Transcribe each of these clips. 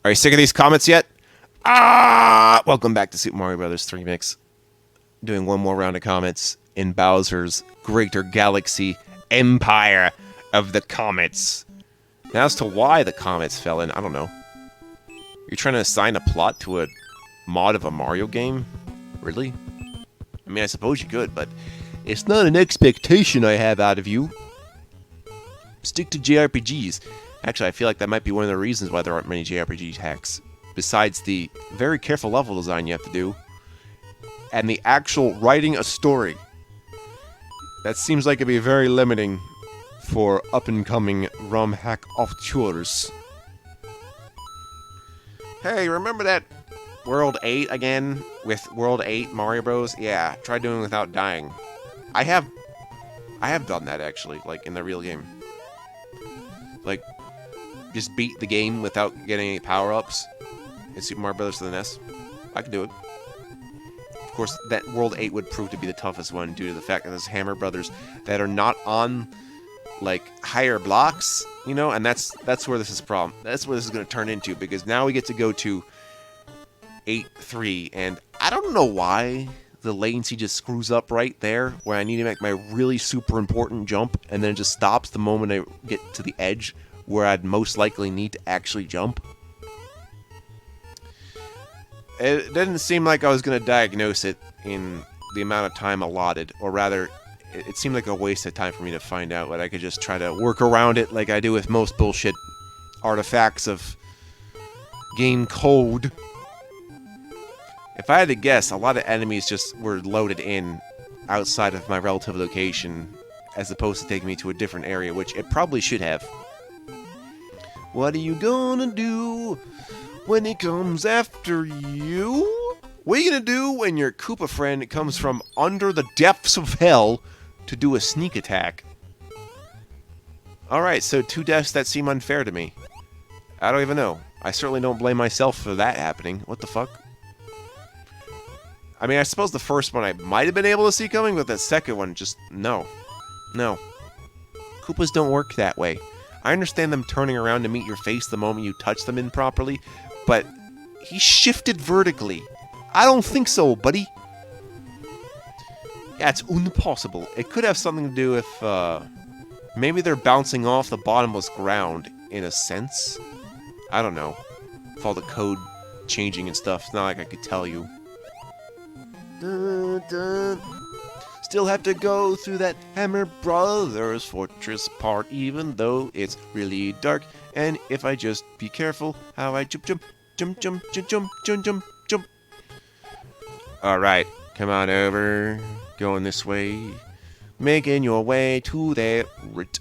Are you sick of these comments yet? Ah! Welcome back to Super Mario Bros. 3 Mix. Doing one more round of comments in Bowser's Greater Galaxy Empire of the Comets. Now, as to why the Comets fell in, I don't know. You're trying to assign a plot to a mod of a Mario game? Really? I mean, I suppose you could, but it's not an expectation I have out of you. Stick to JRPGs. Actually, I feel like that might be one of the reasons why there aren't many JRPG hacks. Besides the very careful level design you have to do, and the actual writing a story. That seems like it'd be very limiting for up-and-coming ROM hack auteurs. Hey, remember that World 8 again? With World 8 Mario Bros? Yeah, try doing it without dying. I have done that, actually, like, in the real game. Like, just beat the game without getting any power-ups in Super Mario Bros. To the NES. I can do it. Of course, that World 8 would prove to be the toughest one due to the fact that there's Hammer Brothers that are not on, like, higher blocks, you know? And that's where this is a problem. That's where this is going to turn into, because now we get to go to 8-3, and I don't know why the latency just screws up right there, where I need to make my really super important jump, and then it just stops the moment I get to the edge, where I'd most likely need to actually jump. It didn't seem like I was going to diagnose it in the amount of time allotted, or rather, it seemed like a waste of time for me to find out, but I could just try to work around it like I do with most bullshit artifacts of game code. If I had to guess, a lot of enemies just were loaded in outside of my relative location, as opposed to taking me to a different area, which it probably should have. What are you gonna do when he comes after you? What are you gonna do when your Koopa friend comes from under the depths of hell to do a sneak attack? Alright, so 2 deaths that seem unfair to me. I don't even know. I certainly don't blame myself for that happening. What the fuck? I mean, I suppose the first one I might have been able to see coming, but the second one, just no. No. Koopas don't work that way. I understand them turning around to meet your face the moment you touch them improperly, but he shifted vertically. I don't think so, buddy. Yeah, it's impossible. It could have something to do with, maybe they're bouncing off the bottomless ground, in a sense. I don't know. With all the code changing and stuff, it's not like I could tell you. Dun, dun. Still have to go through that Hammer Brothers fortress part, even though it's really dark. And if I just be careful how I jump. Alright, come on over. Going this way. Making your way to that route.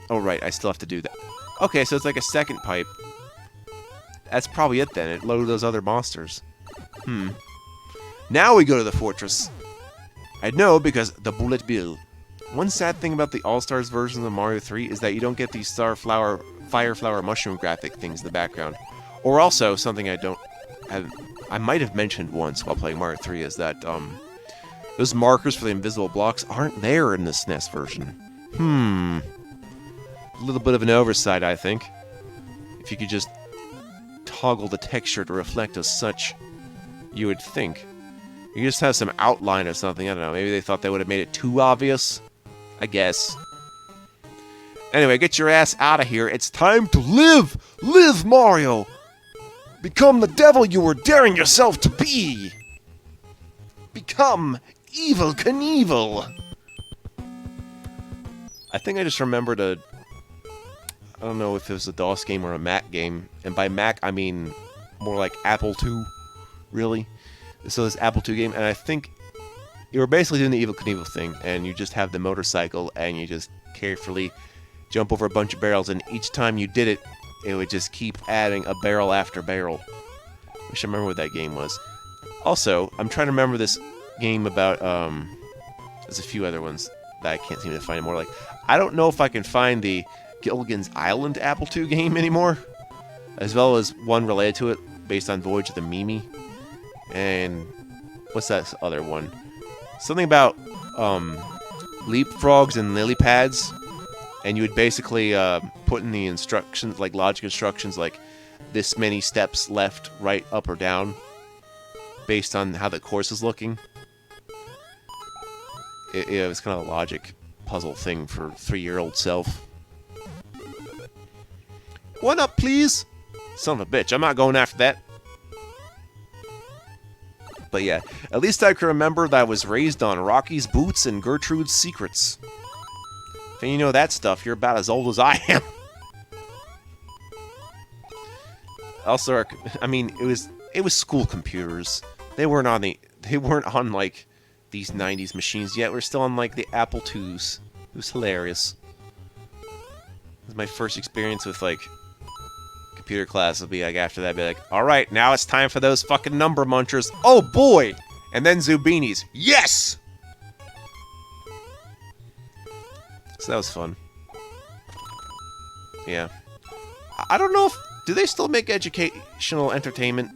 Oh, right, I still have to do that. Okay, so it's like a second pipe. That's probably it then. It loaded those other monsters. Now we go to the fortress. I know because the bullet bill. One sad thing about the All-Stars version of Mario 3 is that you don't get these fire flower mushroom graphic things in the background. Or also, something I might have mentioned once while playing Mario 3 is that, those markers for the invisible blocks aren't there in the SNES version. A little bit of an oversight, I think. If you could just toggle the texture to reflect as such, you would think. You just have some outline or something, I don't know, maybe they thought they would have made it too obvious? I guess. Anyway, get your ass out of here, it's time to live! Live, Mario! Become the devil you were daring yourself to be! Become Evil Knievel! I think I just remembered I don't know if it was a DOS game or a Mac game, and by Mac I mean more like Apple II, really. So this Apple II game, and I think you were basically doing the Evil Knievel thing, and you just have the motorcycle, and you just carefully jump over a bunch of barrels, and each time you did it, it would just keep adding a barrel after barrel. Wish I remember what that game was. Also, I'm trying to remember this game about, there's a few other ones that I can't seem to find anymore. Like, I don't know if I can find the Gilligan's Island Apple II game anymore, as well as one related to it, based on Voyage of the Mimi. And what's that other one? Something about leapfrogs and lily pads. and you would basically put in the instructions, like logic instructions, like this many steps left, right, up, or down, based on how the course is looking. It was kind of a logic puzzle thing for 3-year-old self. 1 up, please! Son of a bitch, I'm not going after that. But yeah, at least I can remember that I was raised on Rocky's Boots and Gertrude's Secrets. If you know that stuff, you're about as old as I am. Also, I mean, it was school computers. They weren't on like these 90s machines yet. We're still on like the Apple IIs. It was hilarious. It was my first experience with like computer class. Would be like after that, I'd be like, all right, now it's time for those fucking number munchers. Oh boy! And then Zubinis. Yes! So that was fun. Yeah. I don't know if... Do they still make educational entertainment?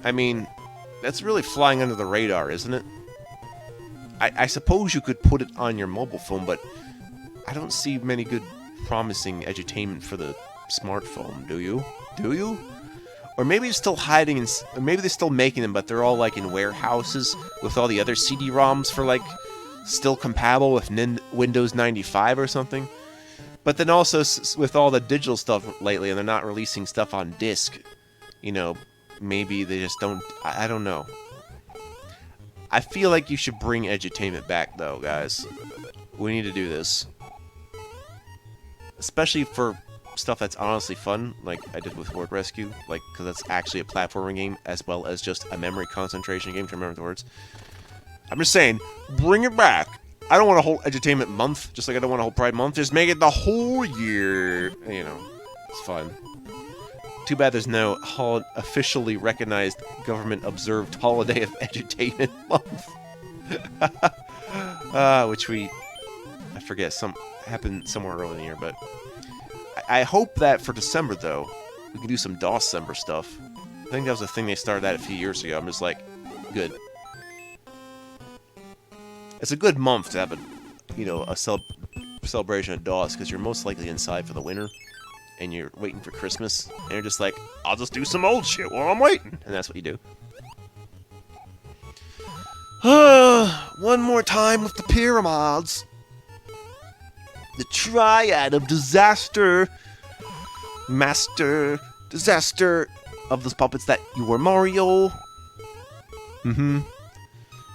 I mean, that's really flying under the radar, isn't it? I suppose you could put it on your mobile phone, but I don't see many good promising edutainment for the smartphone, do you? Do you? Or maybe it's still hiding in... Maybe they're still making them, but they're all like in warehouses with all the other CD-ROMs for like... Still compatible with Windows 95 or something. But then also with all the digital stuff lately, and they're not releasing stuff on disc. You know, maybe they just don't... I don't know. I feel like you should bring edutainment back, though, guys. We need to do this. Especially for stuff that's honestly fun, like I did with Word Rescue. Like, because that's actually a platforming game, as well as just a memory concentration game, to remember the words. I'm just saying, bring it back. I don't want a whole edutainment month, just like I don't want a whole Pride month. Just make it the whole year. You know, it's fun. Too bad there's no officially recognized government-observed holiday of edutainment month. Which I forget, happened somewhere early in the year, but... I hope that for December, though, we can do some DOS-Cember stuff. I think that was a thing they started at a few years ago. I'm just like, good. It's a good month to have a celebration of DOS, because you're most likely inside for the winter, and you're waiting for Christmas, and you're just like, I'll just do some old shit while I'm waiting, and that's what you do. One more time with the pyramids. The triad of disaster, master, disaster of those puppets that you were Mario.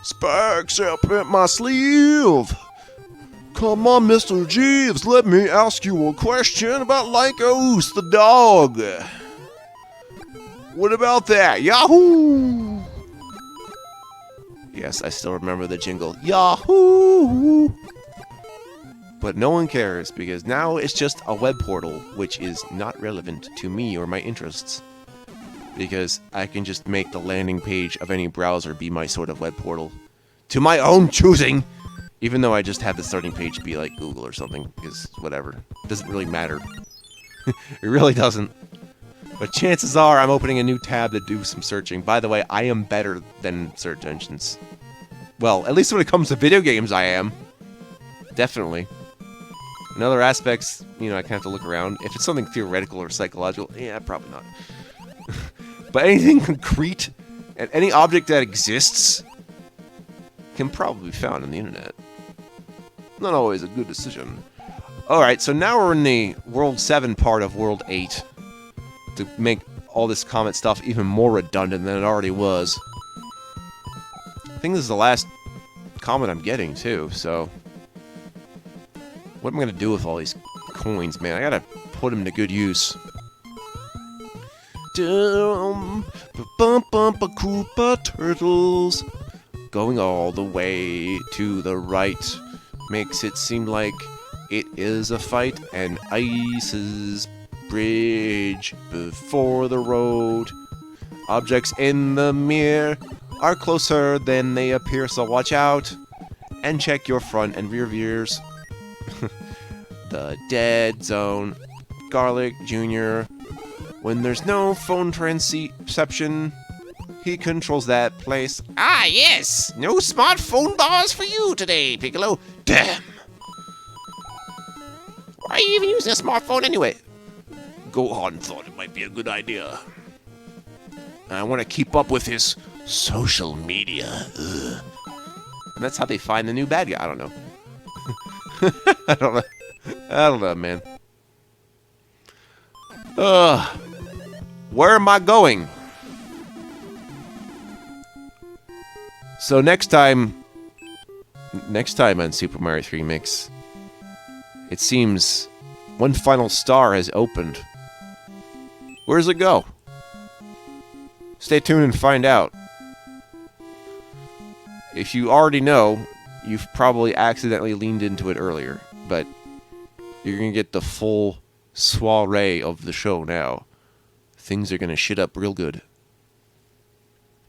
Sparks up at my sleeve. Come on, Mr. Jeeves, let me ask you a question about Lycos the dog. What about that? Yahoo! Yes, I still remember the jingle. Yahoo! But no one cares, because now it's just a web portal, which is not relevant to me or my interests. Because I can just make the landing page of any browser be my sort of web portal. To my own choosing! Even though I just have the starting page be like Google or something, because whatever. It doesn't really matter. It really doesn't. But chances are I'm opening a new tab to do some searching. By the way, I am better than search engines. Well, at least when it comes to video games, I am. Definitely. In other aspects, you know, I kind of have to look around. If it's something theoretical or psychological, yeah, probably not. But anything concrete, and any object that exists, can probably be found on the internet. Not always a good decision. Alright, so now we're in the World 7 part of World 8. To make all this Comet stuff even more redundant than it already was. I think this is the last Comet I'm getting, too, so... What am I going to do with all these coins, man? I gotta put them to good use. Koopa turtles. Going all the way to the right makes it seem like it is a fight, and ice's bridge before the road. Objects in the mirror are closer than they appear, so watch out and check your front and rear views. The dead zone. Garlic Jr. When there's no phone transception, he controls that place. Ah, yes! No smartphone bars for you today, Piccolo. Damn! you even using a smartphone anyway? Gohan thought it might be a good idea. I want to keep up with his social media. Ugh. And that's how they find the new bad guy. I don't know. I don't know, man. Where am I going? So next time on Super Mario 3 Mix, it seems one final star has opened. Where does it go? Stay tuned and find out. If you already know, you've probably accidentally leaned into it earlier, but you're going to get the full soiree of the show now. Things are going to shit up real good.